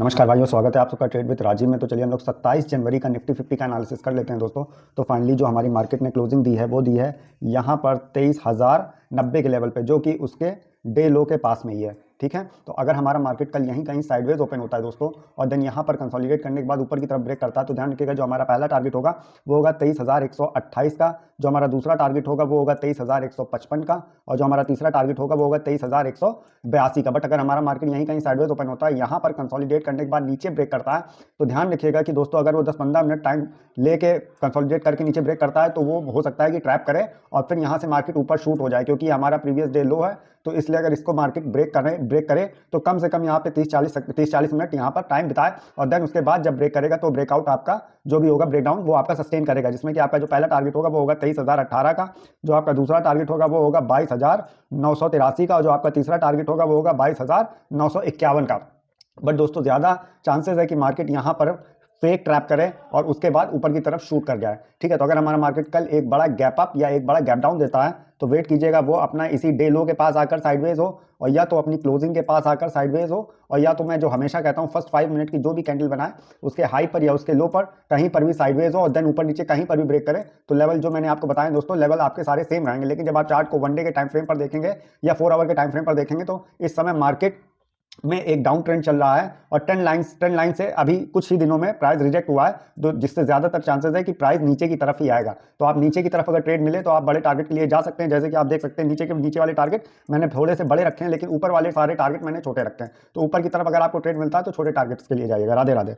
नमस्कार भाइयों, स्वागत है आप सबका ट्रेड विद राजीव में। तो चलिए हम लोग 27 जनवरी का निफ्टी 50 का एनालिसिस कर लेते हैं दोस्तों। तो फाइनली जो हमारी मार्केट ने क्लोजिंग दी है वो दी है यहाँ पर 23,090 के लेवल पे, जो कि उसके डे लो के पास में ही है। ठीक है, तो अगर हमारा मार्केट कल यहीं कहीं साइडवेज ओपन होता है दोस्तों और देन यहाँ पर कंसोलिडेट करने के बाद ऊपर की तरफ ब्रेक करता है, तो ध्यान रखिएगा जो हमारा पहला टारगेट होगा वो होगा 23,128 का, जो हमारा दूसरा टारगेट होगा वो होगा 23,155 का, और जो हमारा तीसरा टारगेट होगा वो होगा 23,182 का। बट अगर हमारा मार्केट यहीं कहीं साइडवेज ओपन होता है, यहाँ पर कंसोलिडेट करने के बाद नीचे ब्रेक करता है, तो ध्यान रखिएगा कि दोस्तों अगर वो 10-15 मिनट टाइम लेके कंसोलिडेट करके नीचे ब्रेक करता है तो वो हो सकता है कि ट्रैप करे और फिर यहाँ से मार्केट ऊपर शूट हो जाए, क्योंकि हमारा प्रीवियस डे लो है। तो इसलिए अगर इसको मार्केट ब्रेक करे तो कम से कम यहाँ पे 30-40 मिनट यहाँ पर टाइम बिताए और देन उसके बाद जब ब्रेक करेगा तो ब्रेकआउट आपका जो भी होगा ब्रेकडाउन वो आपका सस्टेन करेगा, जिसमें कि आपका जो पहला टारगेट होगा वो होगा 23,018 का, जो आपका दूसरा टारगेट होगा वो होगा 22,983 का, और जो आपका तीसरा टारगेट होगा वो होगा 22,951 का। बट दोस्तों ज़्यादा चांसेस है कि मार्केट यहाँ पर फेक ट्रैप करे और उसके बाद ऊपर की तरफ शूट कर जाए। ठीक है, तो अगर हमारा मार्केट कल एक बड़ा गैप अप या एक बड़ा गैप डाउन देता है तो वेट कीजिएगा वो अपना इसी डे लो के पास आकर साइडवेज हो, और या तो अपनी क्लोजिंग के पास आकर साइडवेज हो, और या तो मैं जो हमेशा कहता हूँ फर्स्ट 5 मिनट की जो भी कैंडल बनाए उसके हाई पर या उसके लो पर कहीं पर भी साइडवेज हो और देन ऊपर नीचे कहीं पर भी ब्रेक करे। तो लेवल जो मैंने आपको बताया दोस्तों, लेवल आपके सारे सेम रहेंगे, लेकिन जब आप चार्ट को 1 डे के टाइम फ्रेम पर देखेंगे या 4 आवर के टाइम फ्रेम पर देखेंगे तो इस समय मार्केट में एक डाउन ट्रेंड चल रहा है और ट्रेंड लाइन से अभी कुछ ही दिनों में प्राइस रिजेक्ट हुआ है, तो जिससे ज्यादातर चांसेस है कि प्राइस नीचे की तरफ ही आएगा। तो आप नीचे की तरफ अगर ट्रेड मिले तो आप बड़े टारगेट के लिए जा सकते हैं। जैसे कि आप देख सकते हैं नीचे वाले टारगेट मैंने थोड़े से बड़े रखे हैं, लेकिन ऊपर वाले सारे टारगेट मैंने छोटे रखे हैं। तो ऊपर की तरफ अगर आपको ट्रेड मिलता है तो छोटे टारगेट्स के लिए जाइएगा। राधे राधे।